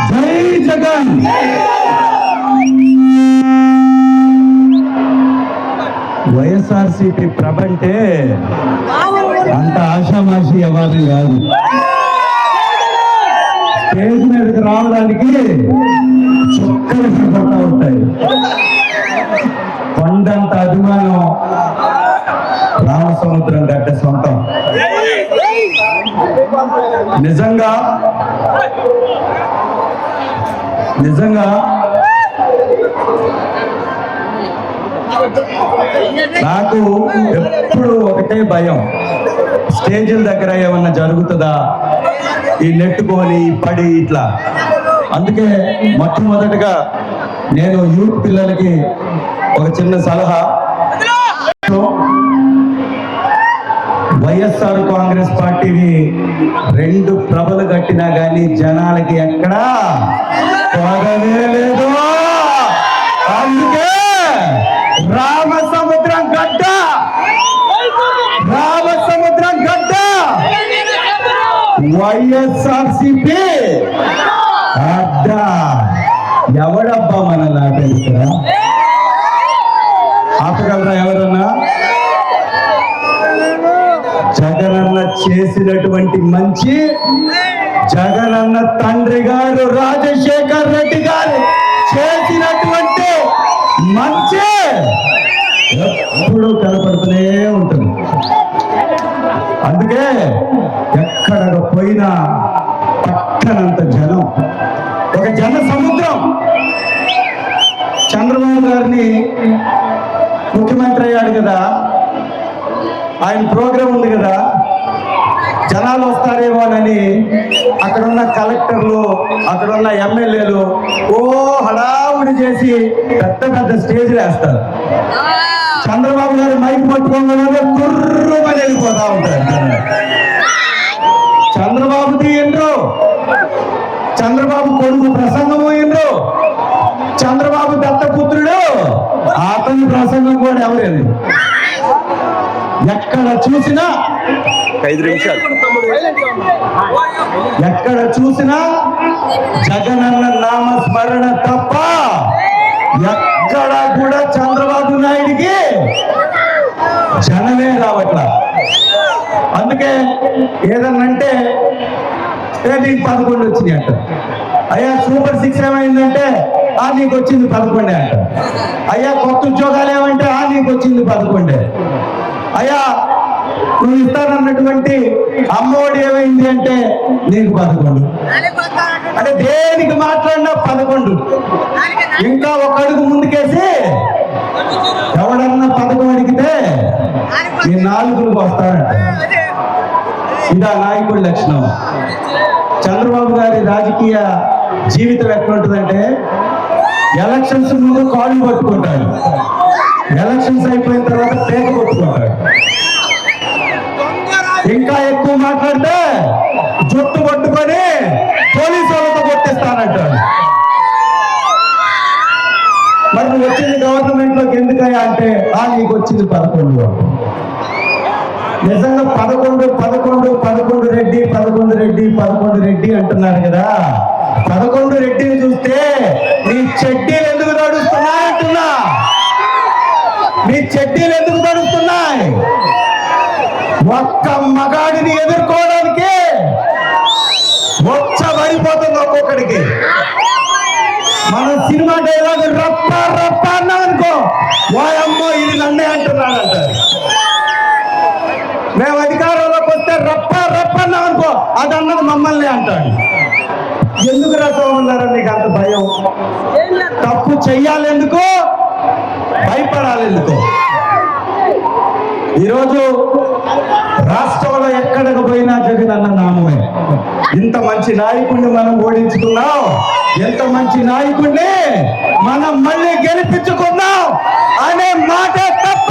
జై జగన్. వైఎస్ఆర్సీపీ ప్రభ అంటే అంత ఆషామాషి వ్యవహారం కాదు. స్టేజ్ మీదకి రావడానికి చుక్కలు పడతా ఉంటాయి. కొండంత అభిమానం రామసముద్రం గడ్డ సొంతం. నిజంగా నాకు ఎప్పుడు ఒకటే భయం, స్టేజీల దగ్గర ఏమన్నా జరుగుతుందా, ఈ నెట్టుకొని పడి ఇట్లా. అందుకే మొట్టమొదటిగా నేను యూత్ పిల్లలకి ఒక చిన్న సలహా, వైఎస్ఆర్ కాంగ్రెస్ పార్టీని 2 ప్రభలు కట్టినా కానీ జనాలకి ఎక్కడా త్వరనే లేదు. అందుకే రామసముద్రం గడ్డ వైఎస్ఆర్సీపీ అడ్డ. ఎవడబ్బా మనల్ని ఆపేస్తారా? ఆపగలరా ఎవరన్నా? జగనన్న చేసినటువంటి మంచి, జగనన్న తండ్రి గారు రాజశేఖర్ రెడ్డి గారు చేసినటువంటి మంచి ఎప్పుడు కనపడుతూనే ఉంటుంది. అందుకే ఎక్కడ పోయినా పక్కనంత జనం, ఒక జన సముద్రం. చంద్రబాబు గారిని ముఖ్యమంత్రి అయ్యాడు కదా, ఆయన ప్రోగ్రాం ఉంది కదా, జనాలు వస్తారేమోనని అక్కడున్న కలెక్టర్లు, అక్కడున్న ఎమ్మెల్యేలు హడావుడి చేసి పెద్ద స్టేజ్లు వేస్తారు. చంద్రబాబు గారు మైక్ పట్టుకోగానే కుర్రుమని వెళ్ళిపోతా ఉంటారు. చంద్రబాబుది ఎండ్రు, చంద్రబాబు కొడుకు ప్రసంగము ఎండ్రు, చంద్రబాబు దత్తపుత్రుడు అతని ప్రసంగం కూడా ఎవరేది. ఎక్కడ చూసినా 5 నిమిషాలు, ఎక్కడ చూసినా జగనన్న నామస్మరణ తప్ప ఎక్కడ కూడా చంద్రబాబు నాయుడికి జనమే రావట్లా. అందుకే ఏదన్నంటే నీకు 11 వచ్చినాయి అంట. అయ్యా సూపర్ 6 ఏమైందంటే నీకు వచ్చింది 11 అంట. అయ్యా కొత్త ఉద్యోగాలు ఏమంటే నీకు వచ్చింది 11. అయ్యా నువ్వు ఇస్తానన్నటువంటి అమ్మఒడి ఏమైంది అంటే నీకు 11. అంటే దేనికి మాట్లాడినా 11. ఇంకా ఒక అడుగు ముందుకేసి ఎవడన్నా 11 అడిగితే ఈ 4 వస్తాడంట. ఇదా నాయకుడి లక్షణం. చంద్రబాబు గారి రాజకీయ జీవితం ఎట్లుంటుందంటే, ఎలక్షన్స్ ముందు కాళ్ళు పట్టుకుంటాడు, ఎలక్షన్స్ అయిపోయిన తర్వాత పేక పట్టుకుంటాడు. ఇంకా ఎక్కువ మాట్లాడితే జుట్టు పట్టుకొని పోలీసు వాళ్ళతో కొట్టిస్తానంటాడు. మరి నువ్వు వచ్చింది గవర్నమెంట్ లోకి ఎందుకయ్యా అంటే నీకు వచ్చింది 11. నిజంగా 11 రెడ్డి 11 రెడ్డి అంటున్నారు కదా. 11 రెడ్డిని చూస్తే నీ చెడ్డీలు ఎందుకు నడుస్తున్నాయి అంటున్నా. నీ చెడ్డీలు ఎందుకు నడుస్తున్నాయి? ఒక్క మగాడిని ఎదుర్కోవడానికి పడిపోతుంది ఒక్కొక్కడికి. మన సినిమా డైలాగ్ రప్ప రప్ప అన్నామనుకో, వాయమ్మో ఇది నన్నే అంటున్నాడంట. మేము అధికారంలోకి వస్తే రప్ప రప్ప అన్నామనుకో, అది అన్నది మమ్మల్ని అంటాడు. ఎందుకు రసం ఉన్నారని నీకు అంత భయం? తప్పు చెయ్యాలి ఎందుకు, భయపడాలి ఎందుకు? ఈరోజు రాష్ట్రంలో ఎక్కడికి పోయినా జగనన్న నామమే. ఇంత మంచి నాయకుడిని మనం ఓడించుకున్నాం, ఎంత మంచి నాయకుడిని మనం మళ్ళీ గెలిపించుకున్నాం అనే మాట తప్ప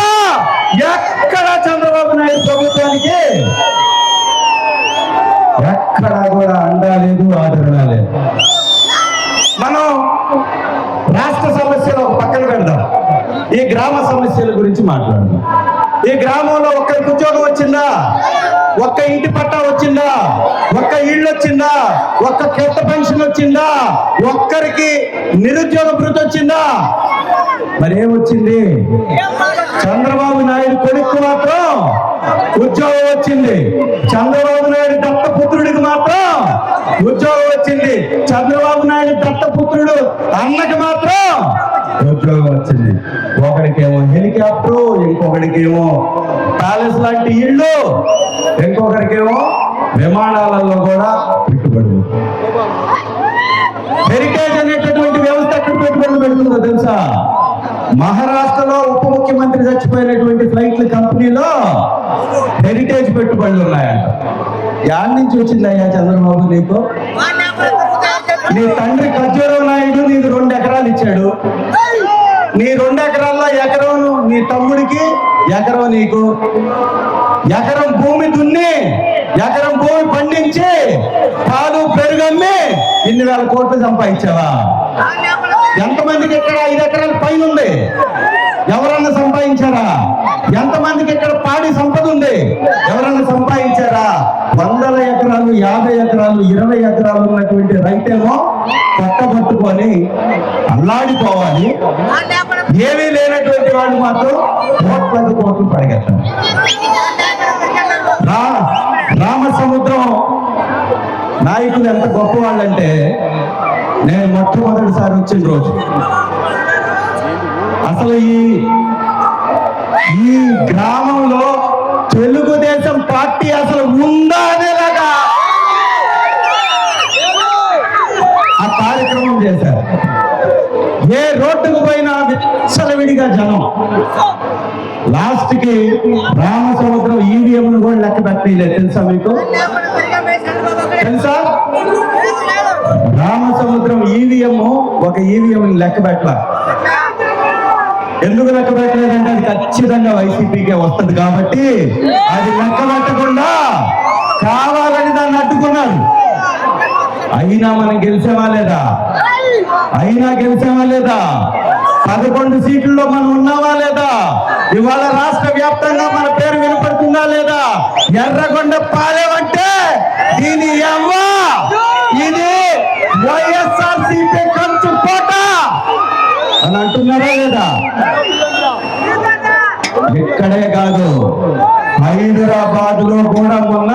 ఎక్కడ చంద్రబాబు నాయుడు ప్రభుత్వానికి ఎక్కడా కూడా అండా లేదు, ఆదరణ లేదు. మనం రాష్ట్ర సమస్యలు ఒక పక్కన పెడదాం, ఈ గ్రామ సమస్యల గురించి మాట్లాడదాం. ఈ గ్రామంలో ఒక్కరికి ఉద్యోగం వచ్చిందా? ఒక్క ఇంటి పట్టా వచ్చిందా? ఒక్క ఇళ్ళు వచ్చిందా? ఒక్క కొత్త పెన్షన్ వచ్చిందా? ఒక్కరికి నిరుద్యోగ భృతి వచ్చిందా? మరి ఏమొచ్చింది? చంద్రబాబు నాయుడు కొడుకు మాత్రం ఉద్యోగం వచ్చింది. చంద్రబాబు నాయుడు దత్తపుత్రుడికి మాత్రం ఉద్యోగం వచ్చింది. చంద్రబాబు నాయుడు దత్తపుత్రుడు అన్నకి మాత్రం ఉద్యోగం వచ్చింది. ఒకడికేమో హెలికాప్టరు, ఇంకొకడికేమో ప్యాలెస్ లాంటి ఇళ్ళు, ఇంకొకరికేమో విమానాలలో కూడా పెట్టుబడులు. హెరిటేజ్ అనేటటువంటి వ్యవస్థ ఎక్కడ పెట్టుబడులు పెడుతుందో తెలుసా? మహారాష్ట్రలో ఉప ముఖ్యమంత్రి చచ్చిపోయినటువంటి ఫ్లైట్ల కంపెనీలో హెరిటేజ్ పెట్టుబడులు ఉన్నాయంట. యాడ్ నుంచి వచ్చిందయ్యా చంద్రబాబు నీకు? నీ తండ్రి ఖర్జూరావు నాయుడు నీకు 2 ఎకరాలు ఇచ్చాడు. నీ 2 ఎకరాల్లో ఎకరం నీ తమ్ముడికి, ఎకరం నీకు. ఎకరం భూమి దున్ని, ఎకరం భూమి పండించి పాలు పెరుగమ్మి ఇన్ని వేల కోట్లు సంపాదించావా? ఎంతమందికి ఇక్కడ 5 ఎకరాల పైన ఉంది? ఎవరన్నా సంపాదించారా? ఎంతమందికి ఇక్కడ పాడి సంపద ఉంది? ఎవరన్నా సంపాదించారా? 100 ఎకరాలు, 50 ఎకరాలు, 20 ఎకరాలు ఉన్నటువంటి రైతేమో పట్టబట్టుకొని అల్లాడిపోవాలి. ఏమీ లేనటువంటి వాళ్ళు మాత్రం కోట్లు పడగెత్తారు. రామసముద్రం నాయకులు ఎంత గొప్ప వాళ్ళంటే, నేను మొట్టమొదటిసారి వచ్చిన రోజు అసలు ఈ గ్రామంలో తెలుగుదేశం పార్టీ అసలు ఉందా అనేలాగా ఆ కార్యక్రమం చేశారు. ఏ రోడ్డుకు పోయినా విచ్చలవిడిగా జనం. లాస్ట్ కి రామసముద్రం ఈవీఎంను కూడా లెక్క పెట్టలేదు. తెలుసా మీకు? తెలుసా? రామసముద్రం ఈవీఎం ఒక ఈవీఎం లెక్క పెట్టాల. ఎందుకు లెక్క పెట్టలేదంటే అది ఖచ్చితంగా వైసీపీకే వస్తుంది కాబట్టి అది లెక్క పెట్టకుండా కావాలని దాన్ని అడ్డుకున్నారు. అయినా మనం గెలిచామా లేదా? 11 సీట్లలో మనం ఉన్నావా లేదా? ఇవాళ రాష్ట్ర వ్యాప్తంగా మన పేరు వినపడుతుందా లేదా? ఎర్రగొండ పాలేవంటే దీని ఇది వైఎస్ఆర్సీపీ కంచు కోట అని అంటున్నారా లేదా? ఇక్కడే కాదు, హైదరాబాద్ లో కూడా మొన్న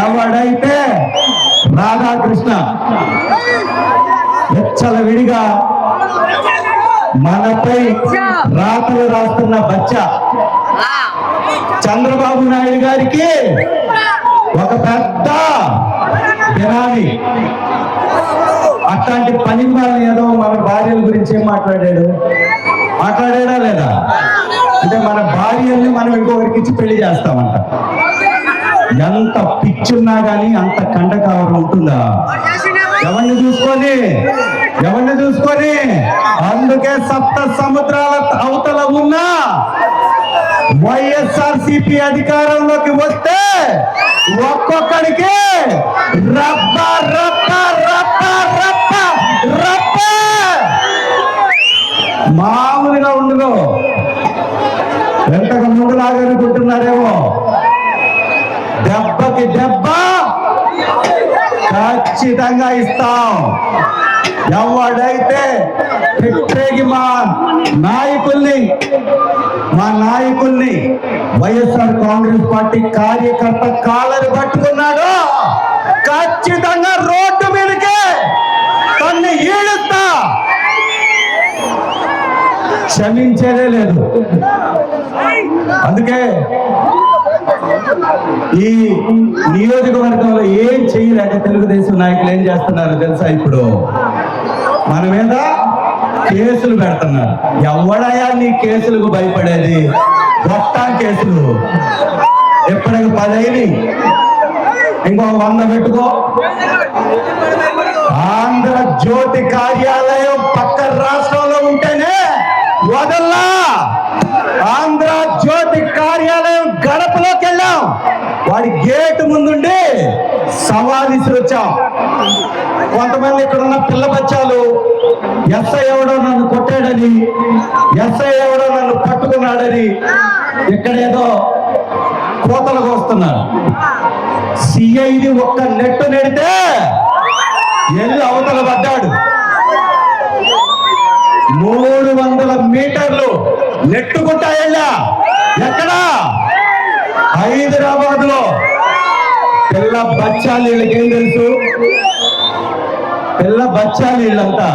ఎవడైతే రాధాకృష్ణ విడిగా మనపై రాతలు రాస్తున్న బచ్చా చంద్రబాబు నాయుడు గారికి ఒక పెద్ద బినామీ. అట్లాంటి పని వాళ్ళని ఏదో మన భార్యల గురించి ఏం మాట్లాడాడా లేదా? అంటే మన భార్యల్ని మనం ఇంకొకరికి ఇచ్చి పెళ్లి చేస్తామంట. ఎంత పిచ్చున్నా గానీ అంత కండకావరం ఉంటుందా? ఎవరిని చూసుకొని అందుకే 7 సముద్రాల అవతల ఉన్న వైఎస్ఆర్సీపీ అధికారంలోకి వస్తే ఒక్కొక్కడికి రప్ప మామూలుగా ఉండదు. ఎంతకు ముందులాగా అనుకుంటున్నారేమో. దెబ్బకి దెబ్బ ఖచ్చితంగా ఇస్తాం. ఎవడైతే మా నాయకుల్ని వైఎస్ఆర్ కాంగ్రెస్ పార్టీ కార్యకర్త కాలరు పట్టుకున్నాడో ఖచ్చితంగా రోడ్డు మీదకే తన్ని ఈడుస్తా. క్షమించేదే లేదు. అందుకే ఈ నియోజకవర్గంలో ఏం చేయలేక తెలుగుదేశం నాయకులు ఏం చేస్తున్నారు తెలుసా? ఇప్పుడు మన మీద కేసులు పెడుతున్నారు. ఎవడయా నీ కేసులకు భయపడేది? గొప్ప కేసులు ఎప్పటికి 10 అయినాయి, ఇంకో 100 పెట్టుకో. ఆంధ్ర జ్యోతి కార్యాలయం పక్క రాష్ట్రంలో ఉంటేనే వదల్లా. ఆంధ్ర జ్యోతి కార్యాలయం గడపలోకి వెళ్ళాం, వాడి గేటు ముందుండి సవాల్ ఇసురొచ్చాం. కొంతమంది ఇక్కడ ఉన్న పిల్ల బచ్చాలు ఎస్ఐ ఎవడో నన్ను కొట్టాడని, ఎస్ఐ ఎవడో నన్ను పట్టుకున్నాడని ఇక్కడేదో కోతలకు వస్తున్నారు. సిఐది ఒక్క నెట్టు నెడితే ఎల్లు అవతల పడ్డాడు. 300 మీటర్లు నెట్టుకుంటా వెళ్ళా. ఎక్కడా? హైదరాబాద్ లో. పిల్ల బచ్చాలు వీళ్ళకేం తెలుసు? పిల్ల బచ్చాలు వీళ్ళంతా.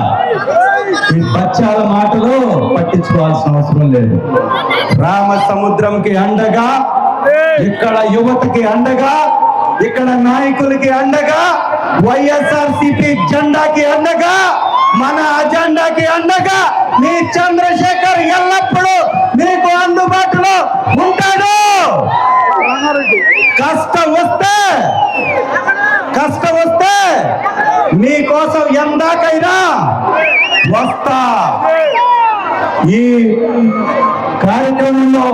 ఈ బచ్చాల మాటలు పట్టించుకోవాల్సిన అవసరం లేదు. రామసముద్రంకి అండగా, ఇక్కడ యువతకి అండగా, ఇక్కడ నాయకులకి అండగా, వైఎస్ఆర్సీపీ జెండాకి అండగా, మన అజెండాకి అండగా మీ చంద్రశేఖర్ ఎల్లప్పుడూ మీకు అందుబాటులో ఉంటాడు. కష్టం వస్తే మీకోసం ఎందాకైనా వస్తా. ఈ కార్యక్రమంలో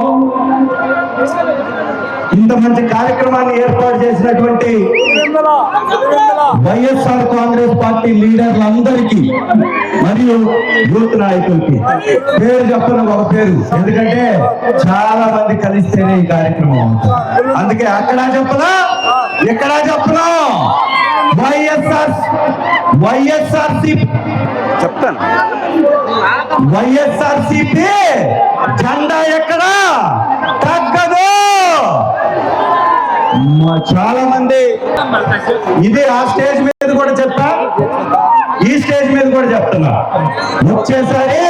ఇంత మంచి కార్యక్రమాన్ని ఏర్పాటు చేసినటువంటి వైఎస్ఆర్ కాంగ్రెస్ పార్టీ లీడర్లందరికీ మరియు యూత్ నాయకులకి పేరు చెప్పను, ఒక పేరు, ఎందుకంటే చాలా మంది కలిస్తేనే ఈ కార్యక్రమం అవుతుంది. అందుకే అక్కడ చెప్పనా, ఇక్కడ చెప్పను. వైఎస్ఆర్సీపీ చెప్తాను. వైఎస్ఆర్సీపీ జెండా ఎక్కడా తగ్గదు. చాలా మంది ఇది ఆ స్టేజ్ మీద కూడా చెప్పా, ఈ స్టేజ్ మీద కూడా చెప్తున్నా. వచ్చేసరి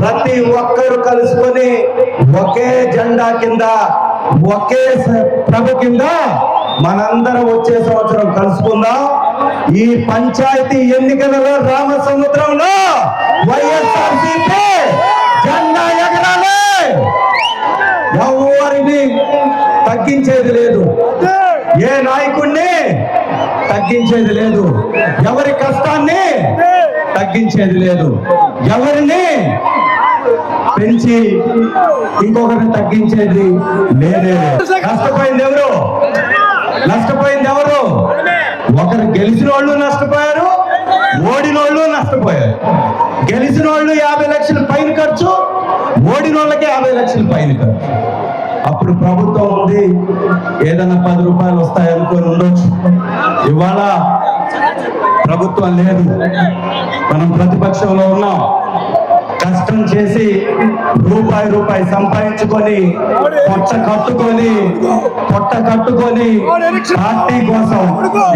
ప్రతి ఒక్కరు కలుసుకొని ఒకే జెండా కింద, ఒకే ప్రభు కింద మనందరం వచ్చే సంవత్సరం కలుసుకుందాం. ఈ పంచాయతీ ఎన్నికలలో రామసముద్రంలో వైఎస్ఆర్సీపీ జెండా ఎగరాలి. ఎవరిని తగ్గించేది లేదు, ఏ నాయకుడిని తగ్గించేది లేదు, ఎవరి కష్టాన్ని తగ్గించేది లేదు, ఎవరిని పెంచి ఇంకొకరిని తగ్గించేది లేదే. నష్టపోయింది ఎవరు? ఒకరు గెలిచిన వాళ్ళు నష్టపోయారు, ఓడిన వాళ్ళు నష్టపోయారు. గెలిచిన వాళ్ళు 50 లక్షల పైన ఖర్చు, ఓడిన వాళ్ళకి 50 లక్షల పైన ఖర్చు. అప్పుడు ప్రభుత్వం ఉంది, ఏదైనా 10 రూపాయలు వస్తాయనుకొని ఉండొచ్చు. ఇవాళ ప్రభుత్వం లేదు, మనం ప్రతిపక్షంలో ఉన్నాం. కష్టం చేసి రూపాయి సంపాదించుకొని పొట్ట కట్టుకొని పార్టీ కోసం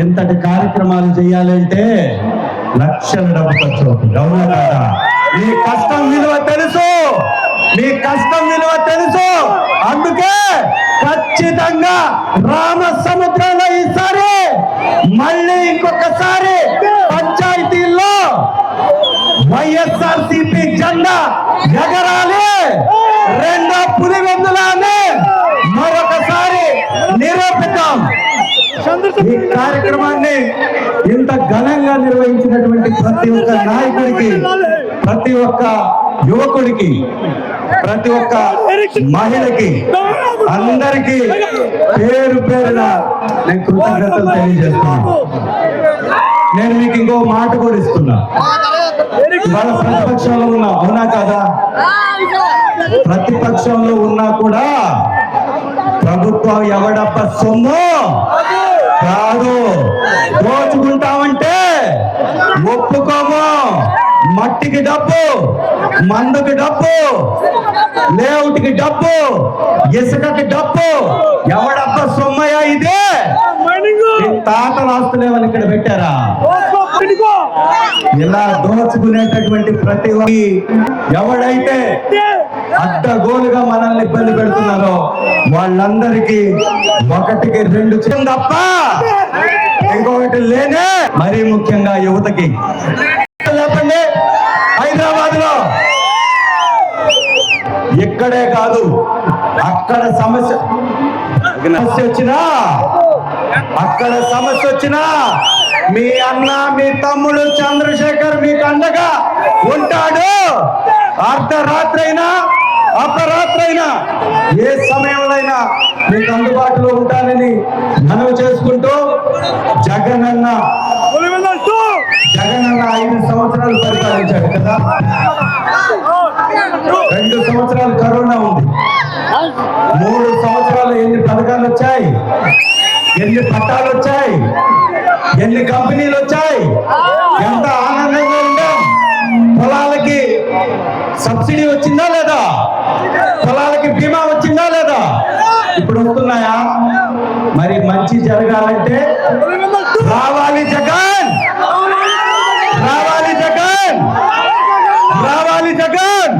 ఇంతటి కార్యక్రమాలు చేయాలంటే లక్షల డబ్బు ఖర్చు అవుతుంది. అవునా కాదా? మీ కష్టం విలువ తెలుసు. అందుకే ఖచ్చితంగా రామసముద్రంలో ఈసారి మళ్ళీ ఇంకొకసారి పంచాయతీల్లో వైఎస్ఆర్సీపీ జెండా ఎగరాలి. రెండో పులివెందులాన్ని మరొకసారి నిరూపిద్దాం. ఈ కార్యక్రమాన్ని ఇంత ఘనంగా నిర్వహించినటువంటి ప్రతి ఒక్క నాయకుడికి, ప్రతి ఒక్క యువకుడికి, ప్రతి ఒక్క మహిళకి, అందరికీ పేరున నేను కృతజ్ఞతలు తెలియజేస్తున్నాను. నేను మీకు ఇంకో మాట కూడా ఇస్తున్నా. ఇవాళ ప్రతిపక్షంలో ఉన్నా, అవునా కాదా? ప్రతిపక్షంలో ఉన్నా కూడా ప్రభుత్వం ఎవడప్ప సొమ్ము కాదు. దోచుకుంటామంటే ఒప్పుకోము. మట్టికి డబ్బు, మందుకి డబ్బు, లేఅవుట్కి డబ్బు, ఇసుకకి డబ్బు, ఎవడప్ప సొమ్మయ్యా ఇది? తాతల ఆస్తులేమని ఇక్కడ పెట్టారా? ఇలా దోచుకునేటటువంటి ప్రతి ఎవడైతే అడ్డగోలుగా మనల్ని ఇబ్బంది పెడుతున్నారో వాళ్ళందరికీ 1కి 2 తప్ప ఇంకొకటి లేనే. మరీ ముఖ్యంగా యువతకి చెప్పండి, హైదరాబాద్ లో ఇక్కడే కాదు, అక్కడ సమస్య వచ్చినా మీ అన్న, మీ తమ్ముడు చంద్రశేఖర్ మీకు అండగా ఉంటాడు. అర్ధరాత్రైనా అపరాత్రైనా ఏ సమయంలో మీకు అందుబాటులో ఉంటానని మనవి చేసుకుంటూ, జగనన్న 5 సంవత్సరాలు పరిపాలించాడు కదా. 2 సంవత్సరాలు కరోనా ఉంది, 3 సంవత్సరాలు ఎన్ని వచ్చాయి, ఎన్ని పట్టాలు వచ్చాయి, ఎన్ని కంపెనీలు వచ్చాయి, ఎంత ఆనందంగా ఉందాం. పొలాలకి సబ్సిడీ వచ్చిందా లేదా, పొలాలకి బీమా వచ్చిందా లేదా, ఇప్పుడు వస్తున్నాయా? మరి మంచి జరగాలంటే రావాలి జగన్, రావాలి జగన్, రావాలి జగన్.